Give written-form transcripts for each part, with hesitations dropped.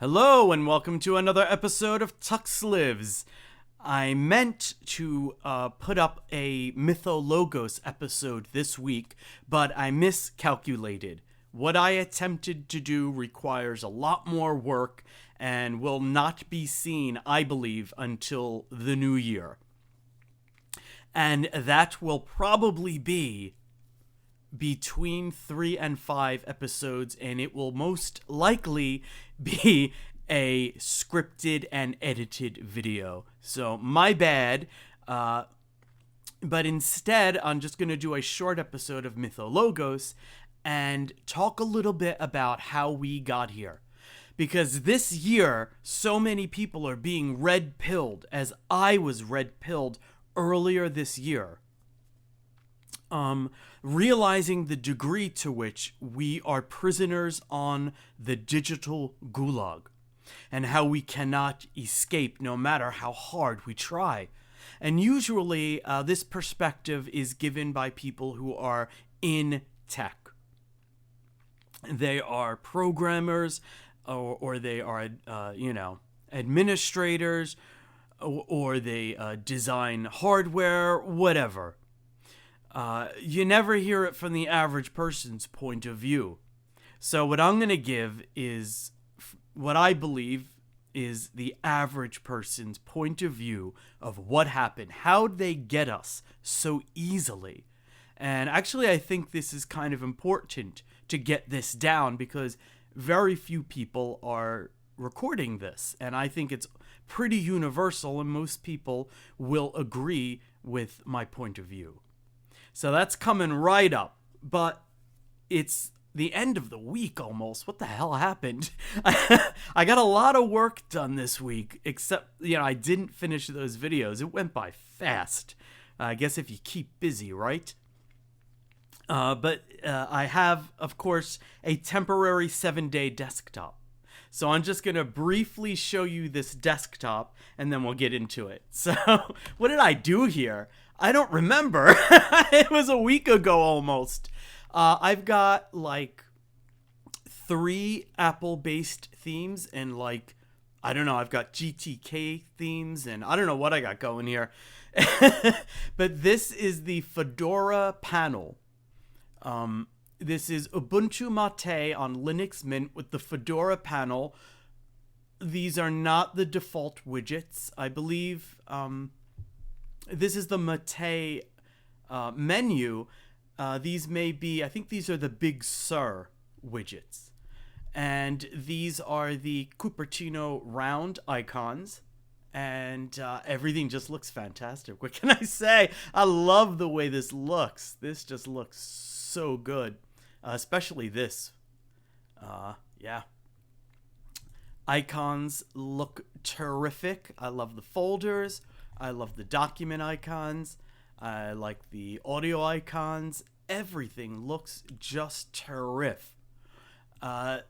Hello and welcome to another episode of TuxLives. I meant to put up a Mythologos episode this week, but I miscalculated. What I attempted to do requires a lot more work and will not be seen, I believe, until the new year. And that will probably be between 3 and 5 episodes, and it will most likely be a scripted and edited video. So my bad. But instead, I'm just going to do a short episode of Mythologos and talk a little bit about how we got here. Because this year, so many people are being red-pilled, as I was red-pilled earlier this year. Realizing the degree to which we are prisoners on the digital gulag and how we cannot escape no matter how hard we try. And usually this perspective is given by people who are in tech. They are programmers or they are, administrators or they design hardware, whatever. You never hear it from the average person's point of view. So what I'm going to give is what I believe is the average person's point of view of what happened. How'd they get us so easily? And actually, I think this is kind of important to get this down because very few people are recording this. And I think it's pretty universal and most people will agree with my point of view. So that's coming right up, but it's the end of the week almost. What the hell happened? I got a lot of work done this week, except, I didn't finish those videos. It went by fast. I guess if you keep busy, right? But I have, of course, a temporary 7-day desktop. So I'm just going to briefly show you this desktop, and then we'll get into it. So what did I do here? I don't remember. It was a week ago almost. I've got like 3 Apple-based themes and I've got GTK themes and I don't know what I got going here. But this is the Fedora panel. This is Ubuntu Mate on Linux Mint with the Fedora panel. These are not the default widgets. I believe this is the Mate menu. These may be, I think these are the Big Sur widgets. And these are the Cupertino round icons. And everything just looks fantastic. What can I say? I love the way this looks. This just looks so good. Especially this. Yeah. Icons look terrific. I love the folders. I love the document icons. I like the audio icons. Everything looks just terrific.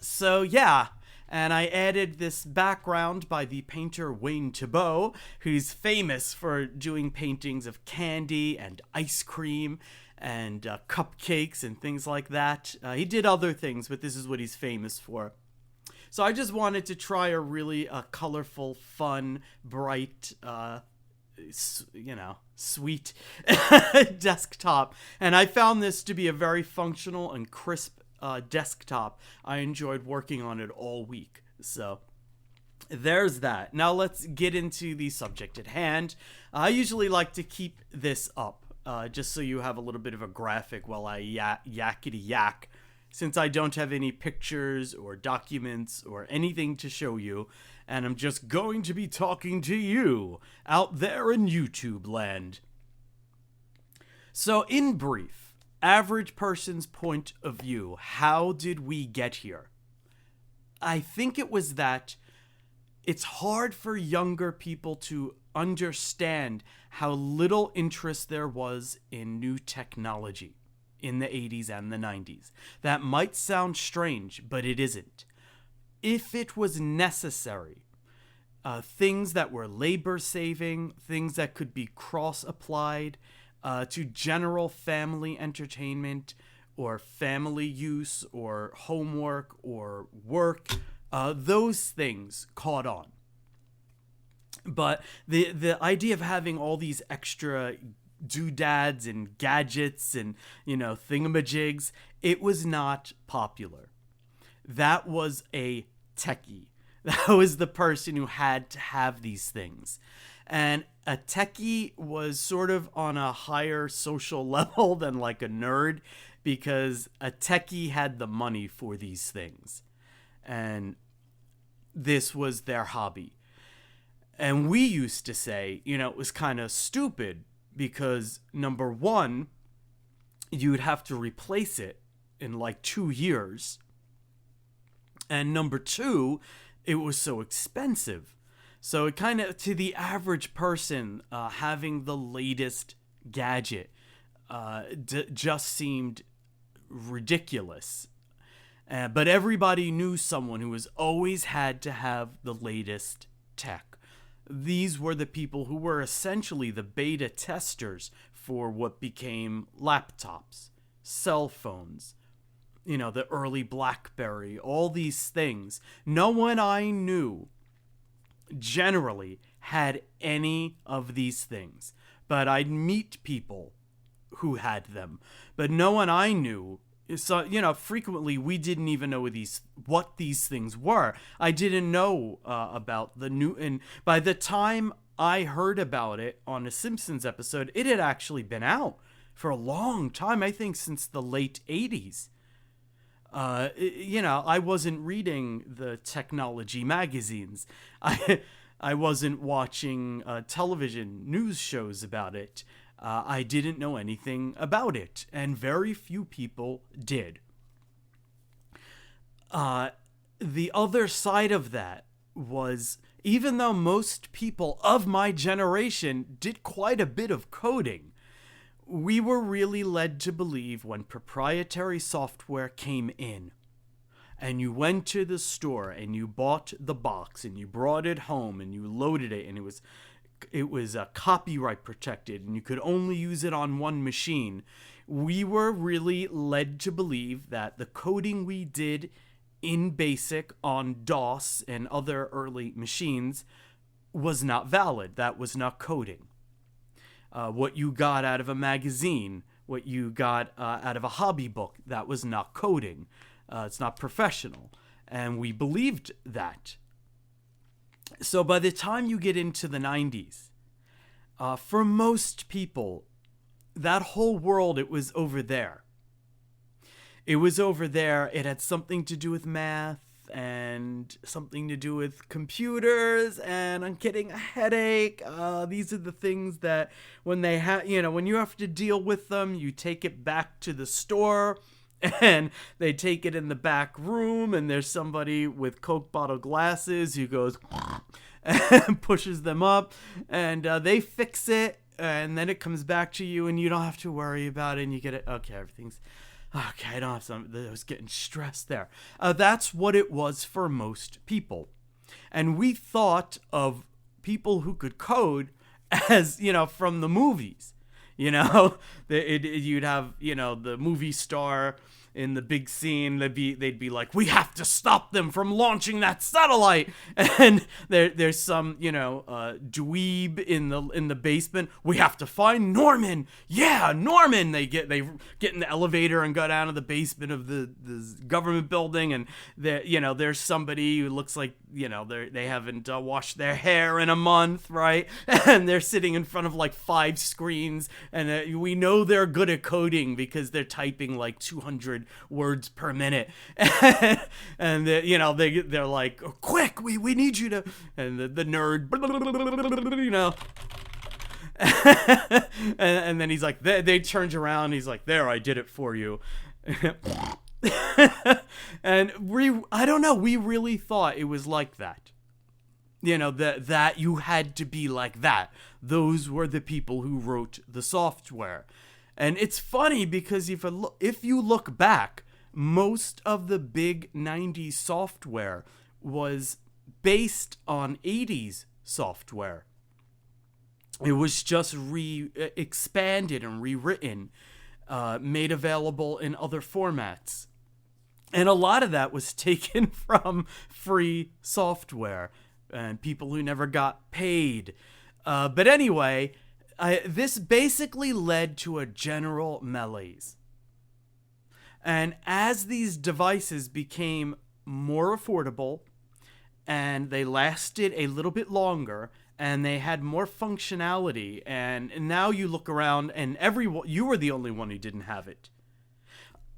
So yeah, and I added this background by the painter Wayne Thibault, who's famous for doing paintings of candy and ice cream and cupcakes and things like that. He did other things, but this is what he's famous for. So I just wanted to try a really colorful, fun, bright, sweet desktop. And I found this to be a very functional and crisp desktop. I enjoyed working on it all week. So there's that. Now let's get into the subject at hand. I usually like to keep this up just so you have a little bit of a graphic while I yakety yak. Since I don't have any pictures or documents or anything to show you, and I'm just going to be talking to you out there in YouTube land. So in brief, average person's point of view, how did we get here? I think it was that it's hard for younger people to understand how little interest there was in new technology in the 80s and the 90s. That might sound strange, but it isn't. If it was necessary, things that were labor-saving, things that could be cross-applied to general family entertainment or family use or homework or work, those things caught on. But the idea of having all these extra doodads and gadgets and, thingamajigs, it was not popular. That was a techie. That was the person who had to have these things. And a techie was sort of on a higher social level than like a nerd, because a techie had the money for these things. And this was their hobby. And we used to say, it was kind of stupid because, number one, you'd have to replace it in like 2 years. And number two, it was so expensive. So it kind of, to the average person, having the latest gadget just seemed ridiculous. But everybody knew someone who was always had to have the latest tech. These were the people who were essentially the beta testers for what became laptops, cell phones, the early BlackBerry, all these things. No one I knew generally had any of these things, but I'd meet people who had them. But no one I knew. So, frequently we didn't even know what these things were. I didn't know about the new, and by the time I heard about it on a Simpsons episode, it had actually been out for a long time. I think since the late 80s. I wasn't reading the technology magazines. I wasn't watching television news shows about it. I didn't know anything about it, and very few people did. The other side of that was, even though most people of my generation did quite a bit of coding, we were really led to believe when proprietary software came in, and you went to the store and you bought the box and you brought it home and you loaded it, and it was copyright protected and you could only use it on one machine, we were really led to believe that the coding we did in BASIC on DOS and other early machines was not valid. That was not coding. What you got out of a magazine, what you got out of a hobby book, that was not coding. It's not professional. And we believed that. So by the time you get into the 90s, for most people, that whole world, it was over there. It was over there. It had something to do with math and something to do with computers, and I'm getting a headache. These are the things that when they when you have to deal with them, you take it back to the store. And they take it in the back room, and there's somebody with Coke bottle glasses who goes and pushes them up, and they fix it, and then it comes back to you, and you don't have to worry about it, and you get it. Okay, everything's okay. I don't have something. I was getting stressed there. That's what it was for most people, and we thought of people who could code as from the movies. You'd have the movie star in the big scene. They'd be like, we have to stop them from launching that satellite, and there's some dweeb in the basement. We have to find Norman. Yeah, Norman. They get in the elevator and go down to the basement of the government building, and there's somebody who looks like they haven't washed their hair in a month, right? And they're sitting in front of like 5 screens, and we know they're good at coding because they're typing like 200 words per minute. And they're like, quick, we need you to, and the nerd, and then he's like, they turns around, he's like, there, I did it for you. And I don't know, we really thought it was like that. That you had to be like that. Those were the people who wrote the software. And it's funny because if you look back, most of the big 90s software was based on 80s software. It was just expanded and rewritten, made available in other formats. And a lot of that was taken from free software and people who never got paid. But anyway, this basically led to a general malaise. And as these devices became more affordable and they lasted a little bit longer and they had more functionality, and now you look around and you were the only one who didn't have it.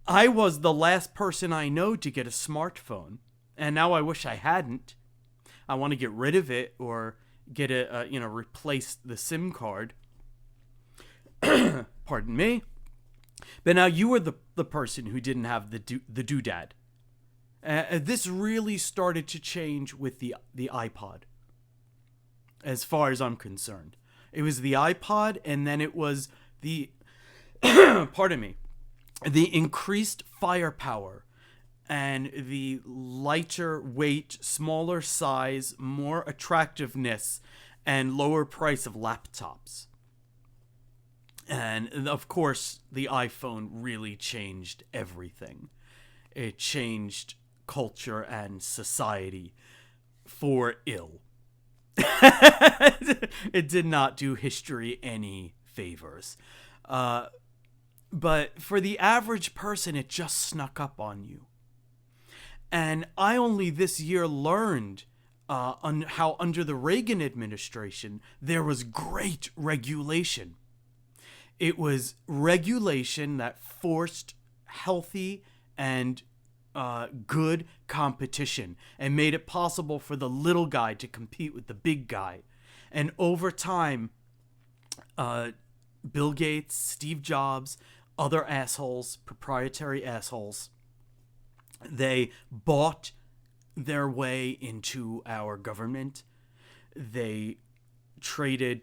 I was the last person I know to get a smartphone, and now I wish I hadn't. I want to get rid of it or get replace the SIM card. Pardon me. But now you were the person who didn't have the doodad. This really started to change with the iPod, as far as I'm concerned. It was the iPod, and then it was the pardon me, the increased firepower and the lighter weight, smaller size, more attractiveness, and lower price of laptops. And of course, the iPhone really changed everything. It changed culture and society for ill. It did not do history any favors. But for the average person, it just snuck up on you. And I only this year learned how under the Reagan administration, there was great regulation. It was regulation that forced healthy and good competition and made it possible for the little guy to compete with the big guy. And over time, Bill Gates, Steve Jobs, other assholes, proprietary assholes, they bought their way into our government. They traded,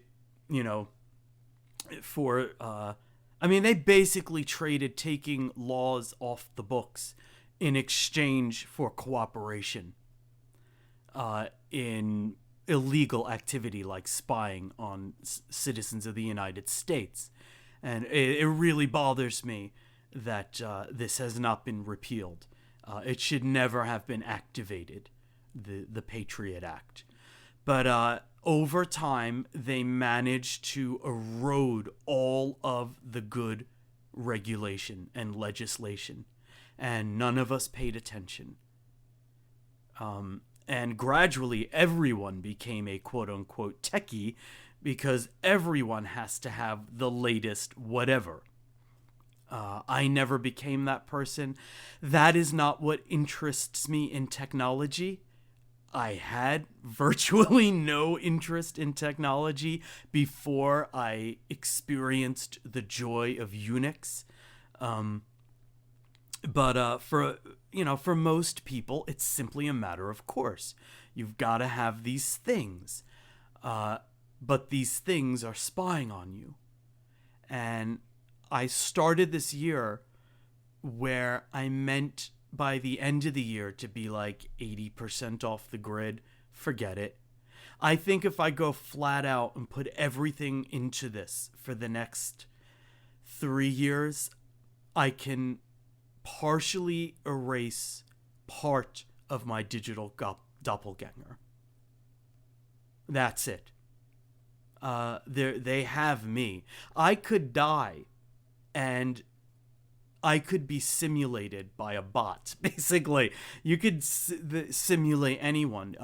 for they basically traded taking laws off the books in exchange for cooperation in illegal activity like spying on citizens of the United States. And it really bothers me that this has not been repealed. It should never have been activated, the Patriot Act. But over time, they managed to erode all of the good regulation and legislation, and none of us paid attention. And gradually, everyone became a quote-unquote techie because everyone has to have the latest whatever. I never became that person. That is not what interests me in technology. I had virtually no interest in technology before I experienced the joy of Unix. But for most people, it's simply a matter of course. You've got to have these things. But these things are spying on you. And I started this year where I meant by the end of the year to be like 80% off the grid. Forget it. I think if I go flat out and put everything into this for the next 3 years, I can partially erase part of my digital doppelganger. That's it. They have me. I could die and I could be simulated by a bot, basically. You could simulate anyone.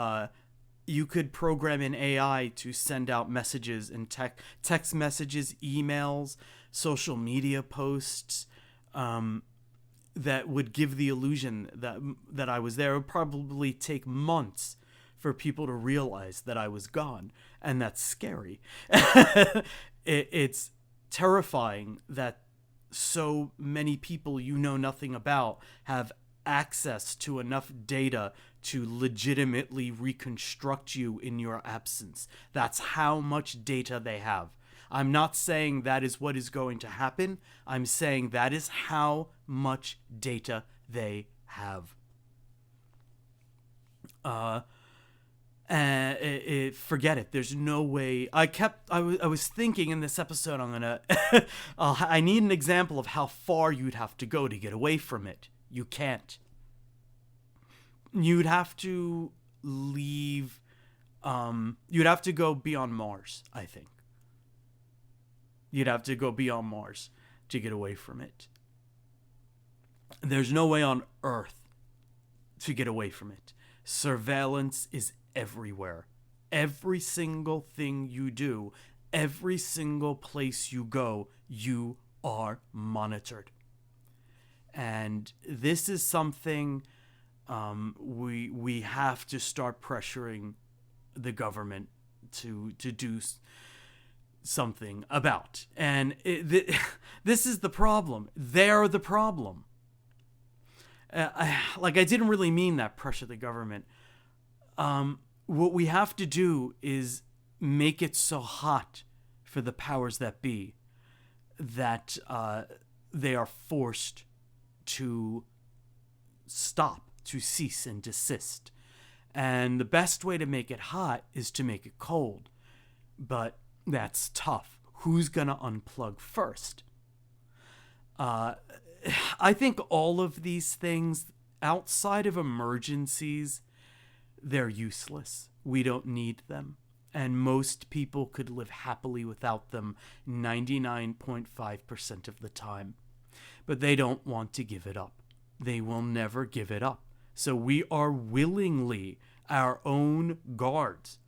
You could program an AI to send out messages and text messages, emails, social media posts that would give the illusion that I was there. It would probably take months for people to realize that I was gone, and that's scary. It's terrifying that so many people you know nothing about have access to enough data to legitimately reconstruct you in your absence. That's how much data they have. I'm not saying that is what is going to happen. I'm saying that is how much data they have. Forget it. There's no way. I was thinking in this episode, I'm gonna I need an example of how far you'd have to go to get away from it. You can't. you'd have to leave. You'd have to go beyond Mars, I think. You'd have to go beyond Mars to get away from it. There's no way on Earth to get away from it. Surveillance is everywhere. Every single thing you do, every single place you go, you are monitored. And this is something we have to start pressuring the government to do something about. And this is the problem. They're the problem. I didn't really mean that, pressure the government. What we have to do is make it so hot for the powers that be that they are forced to stop, to cease and desist. And the best way to make it hot is to make it cold. But that's tough. Who's going to unplug first? I think all of these things, outside of emergencies, they're useless. We don't need them. And most people could live happily without them 99.5% of the time. But they don't want to give it up. They will never give it up. So we are willingly our own guards.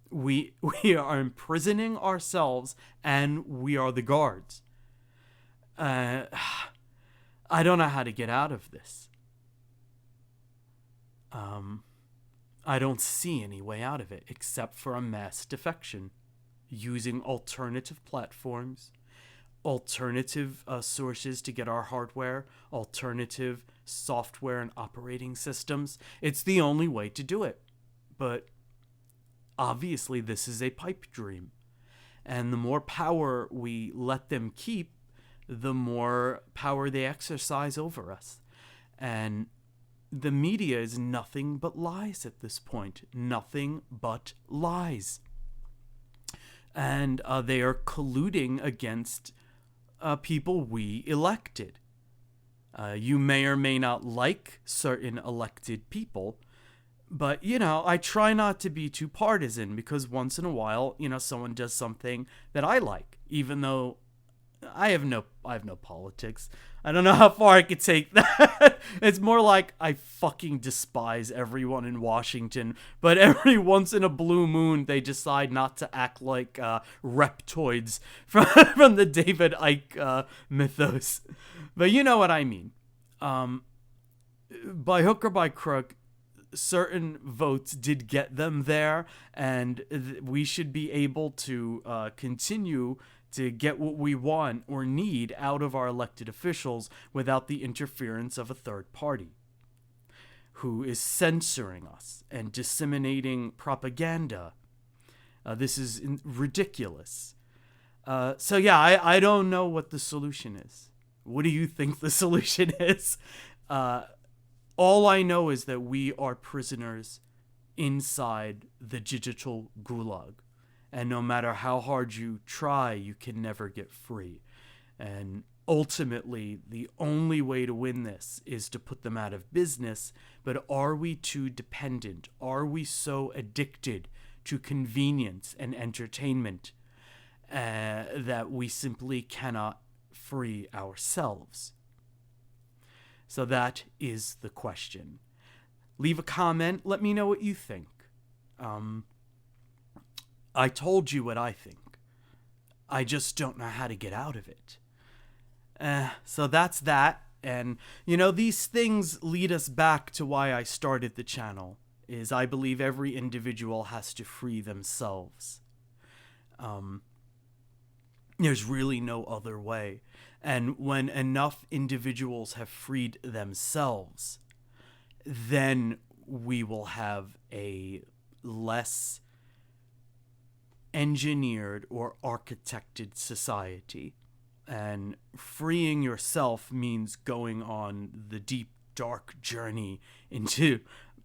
We are imprisoning ourselves, and we are the guards. I don't know how to get out of this. I don't see any way out of it except for a mass defection, using alternative platforms, alternative sources to get our hardware, alternative software and operating systems. It's the only way to do it. But obviously this is a pipe dream. And the more power we let them keep, the more power they exercise over us. And the media is nothing but lies at this point. Nothing but lies. And they are colluding against people we elected. You may or may not like certain elected people, but, I try not to be too partisan, because once in a while, someone does something that I like, even though I have no politics. I don't know how far I could take that. It's more like I fucking despise everyone in Washington, but every once in a blue moon, they decide not to act like reptoids from the David Icke mythos. But you know what I mean. By hook or by crook, certain votes did get them there, and we should be able to continue to get what we want or need out of our elected officials without the interference of a third party who is censoring us and disseminating propaganda. This is ridiculous. So yeah, I don't know what the solution is. What do you think the solution is? All I know is that we are prisoners inside the digital gulag. And no matter how hard you try, you can never get free. And ultimately, the only way to win this is to put them out of business. But are we too dependent? Are we so addicted to convenience and entertainment that we simply cannot free ourselves? So that is the question. Leave a comment. Let me know what you think. I told you what I think. I just don't know how to get out of it. So that's that. And, these things lead us back to why I started the channel, is I believe every individual has to free themselves. There's really no other way. And when enough individuals have freed themselves, then we will have a less engineered or architected society. And freeing yourself means going on the deep, dark journey into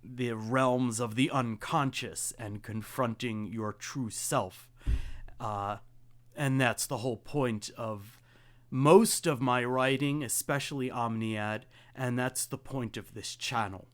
the realms of the unconscious and confronting your true self. And that's the whole point of most of my writing, especially Omniad, and that's the point of this channel.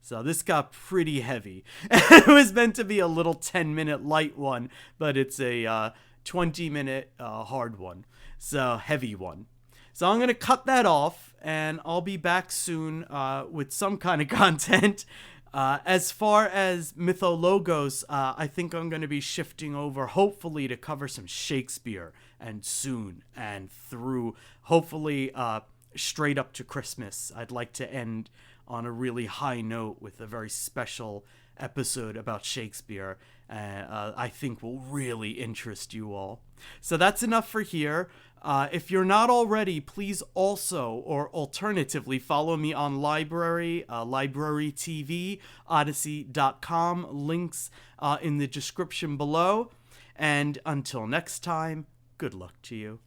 So this got pretty heavy. It was meant to be a little 10-minute light one, but it's a 20-minute hard one. So heavy one. So I'm going to cut that off, and I'll be back soon with some kind of content. As far as Mythologos, I think I'm going to be shifting over, hopefully, to cover some Shakespeare, and soon, and through, hopefully, straight up to Christmas. I'd like to end on a really high note with a very special episode about Shakespeare. I think will really interest you all. So that's enough for here. If you're not already, please also, or alternatively, follow me on Library, Library TV, Odyssey.com, links in the description below. And until next time, good luck to you.